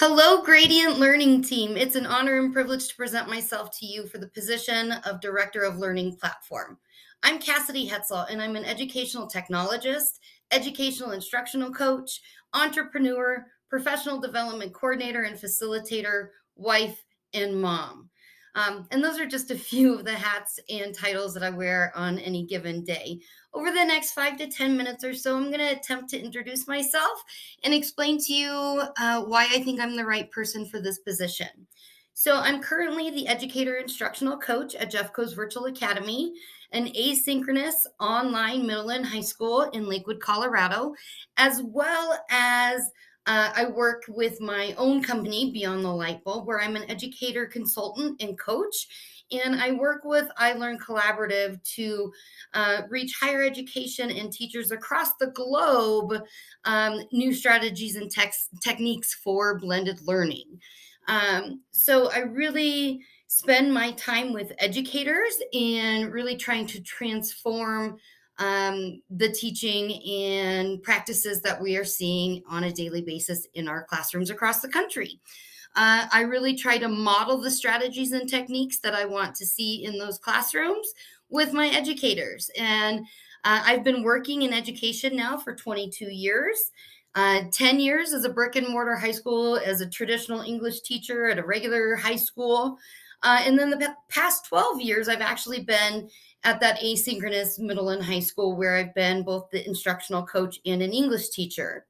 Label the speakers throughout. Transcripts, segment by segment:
Speaker 1: Hello, Gradient Learning Team. It's an honor and privilege to present myself to you for the position of Director of Learning Platform. I'm Cassidy Hetzel, and I'm an educational technologist, educational instructional coach, entrepreneur, professional development coordinator, and facilitator, wife, and mom. And those are just a few of the hats and titles that I wear on any given day. Over the next 5 to 10 minutes or so, I'm going to attempt to introduce myself and explain to you why I think I'm the right person for this position. So, I'm currently the educator instructional coach at Jeffco's Virtual Academy, an asynchronous online middle and high school in Lakewood, Colorado, as well as I work with my own company, Beyond the Light Bulb, where I'm an educator consultant and coach. And I work with iLearn Collaborative to reach higher education and teachers across the globe new strategies and techniques for blended learning. So I really spend my time with educators and really trying to transform the teaching and practices that we are seeing on a daily basis in our classrooms across the country. I really try to model the strategies and techniques that I want to see in those classrooms with my educators. And I've been working in education now for 22 years. 10 years as a brick and mortar high school, as a traditional English teacher at a regular high school. And then the past 12 years, I've actually been at that asynchronous middle and high school where I've been both the instructional coach and an English teacher.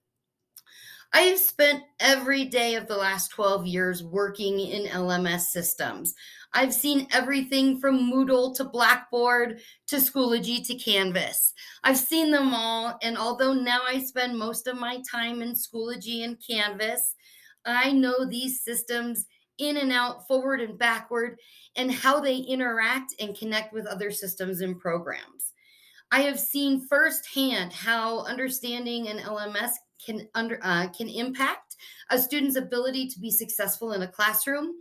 Speaker 1: I have spent every day of the last 12 years working in LMS systems. I've seen everything from Moodle to Blackboard to Schoology to Canvas. I've seen them all, and although now I spend most of my time in Schoology and Canvas, I know these systems in and out, forward and backward, and how they interact and connect with other systems and programs. I have seen firsthand how understanding an LMS can impact a student's ability to be successful in a classroom,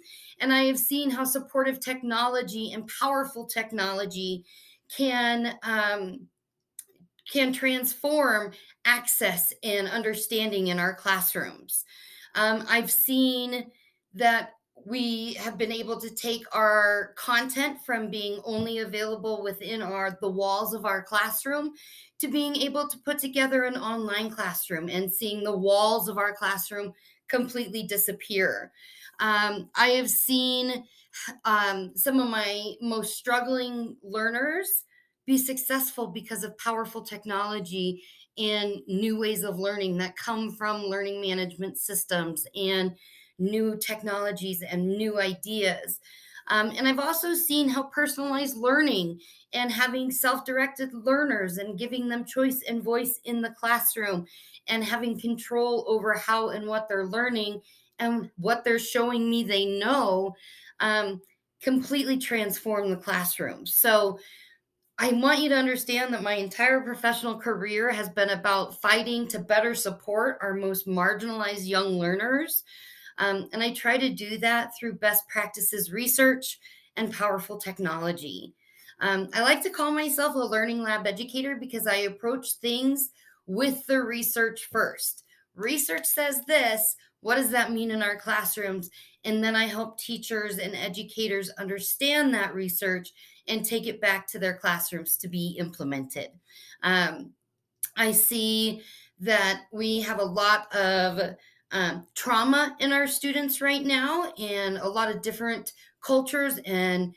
Speaker 1: and I have seen how supportive technology and powerful technology can can transform access and understanding in our classrooms. I've seen that we have been able to take our content from being only available within the walls of our classroom to being able to put together an online classroom and seeing the walls of our classroom completely disappear. I have seen some of my most struggling learners be successful because of powerful technology and new ways of learning that come from learning management systems and new technologies and new ideas. And I've also seen how personalized learning and having self directed learners and giving them choice and voice in the classroom and having control over how and what they're learning and what they're showing me they know um, completely transform the classroom. So, I want you to understand that my entire professional career has been about fighting to better support our most marginalized young learners. And I try to do that through best practices research and powerful technology. I like to call myself a learning lab educator because I approach things with the research first. Research says this. What does that mean in our classrooms? And then I help teachers and educators understand that research and take it back to their classrooms to be implemented. Um, I see that we have a lot of trauma in our students right now, and a lot of different cultures and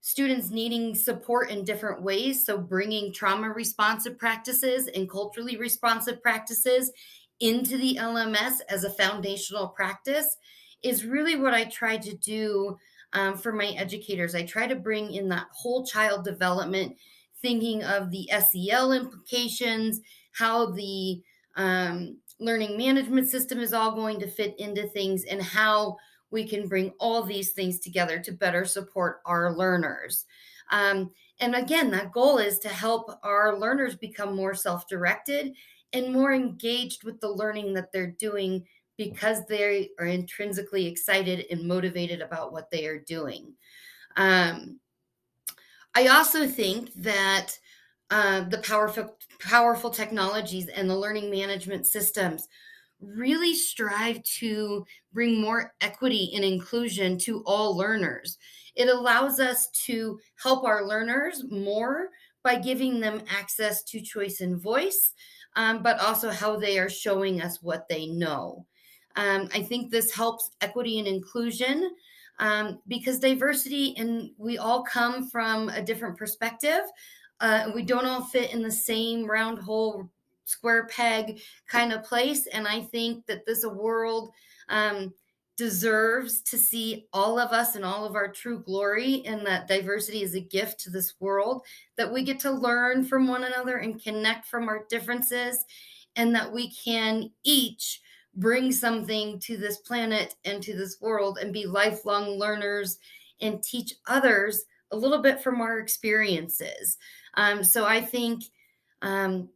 Speaker 1: students needing support in different ways. So, bringing trauma responsive practices and culturally responsive practices into the LMS as a foundational practice is really what I try to do for my educators. I try to bring in that whole child development, thinking of the SEL implications, how the learning management system is all going to fit into things, and how we can bring all these things together to better support our learners. And again, that goal is to help our learners become more self directed and more engaged with the learning that they're doing because they are intrinsically excited and motivated about what they are doing. Um, I also think that the powerful technologies and the learning management systems really strive to bring more equity and inclusion to all learners. It allows us to help our learners more by giving them access to choice and voice, but also how they are showing us what they know. I think this helps equity and inclusion, because diversity, and we all come from a different perspective. We don't all fit in the same round hole, square peg kind of place. And I think that this world um, deserves to see all of us in all of our true glory, and that diversity is a gift to this world, that we get to learn from one another and connect from our differences, and that we can each bring something to this planet and to this world and be lifelong learners and teach others a little bit from our experiences. So I think um,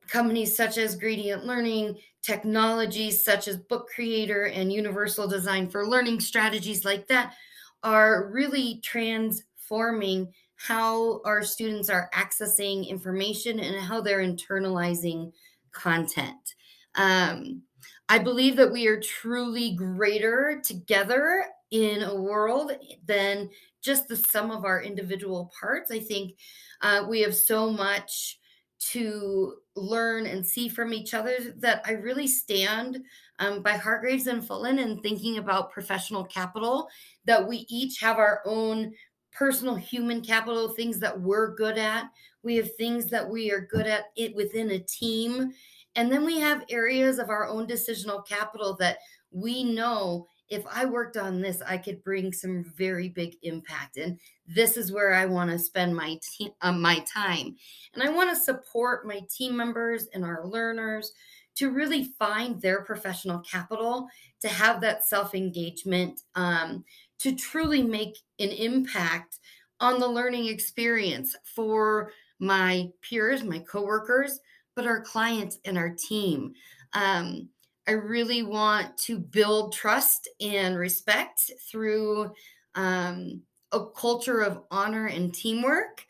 Speaker 1: companies such as Gradient Learning, technologies such as Book Creator and Universal Design for Learning, strategies like that are really transforming how our students are accessing information and how they're internalizing content. Um, I believe that we are truly greater together in a world than just the sum of our individual parts. I think we have so much to learn and see from each other, that I really stand by Hargraves and Fullen and thinking about professional capital, that we each have our own personal human capital, things that we're good at. We have things that we are good at it within a team. And then we have areas of our own decisional capital that we know, if I worked on this, I could bring some very big impact. And this is where I want to spend my time. And I want to support my team members and our learners to really find their professional capital, to have that self engagement, to truly make an impact on the learning experience for my peers, my coworkers, but our clients and our team. I really want to build trust and respect through a culture of honor and teamwork.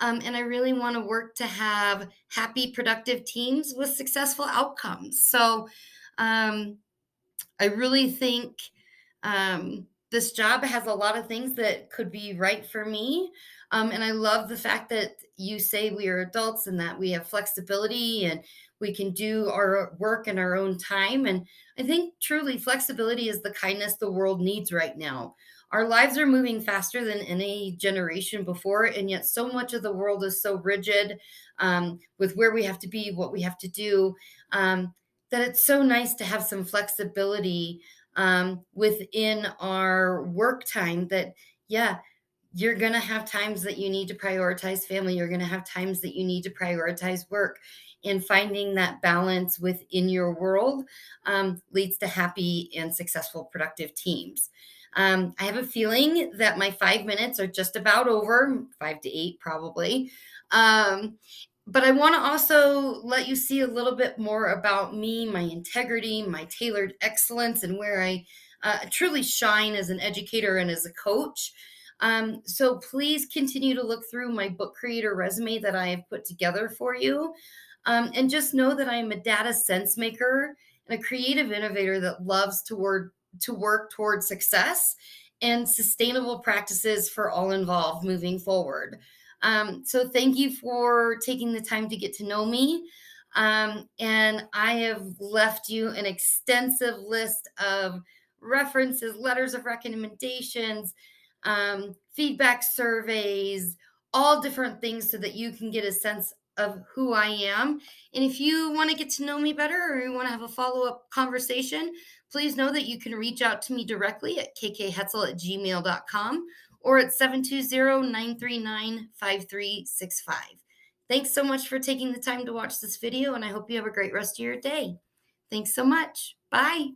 Speaker 1: And I really want to work to have happy, productive teams with successful outcomes. So um, I really think this job has a lot of things that could be right for me. And I love the fact that you say we are adults and that we have flexibility and we can do our work in our own time. And I think truly flexibility is the kindness the world needs right now. Our lives are moving faster than any generation before, and yet so much of the world is so rigid, with where we have to be, what we have to do, that it's so nice to have some flexibility within our work time, that, yeah, you're going to have times that you need to prioritize family. You're going to have times that you need to prioritize work. And finding that balance within your world leads to happy and successful, productive teams. I have a feeling that my 5 minutes are just about over, 5 to 8 probably. But I want to also let you see a little bit more about me, my integrity, my tailored excellence, and where I truly shine as an educator and as a coach. So please continue to look through my Book Creator resume that I have put together for you. And just know that I am a data sense maker and a creative innovator that loves to work toward success and sustainable practices for all involved moving forward. So thank you for taking the time to get to know me. And I have left you an extensive list of references, letters of recommendations, feedback surveys, all different things so that you can get a sense of who I am. And if you want to get to know me better, or you want to have a follow-up conversation, please know that you can reach out to me directly at kkhetzel@gmail.com or at 720-939-5365. Thanks so much for taking the time to watch this video, and I hope you have a great rest of your day. Thanks so much. Bye.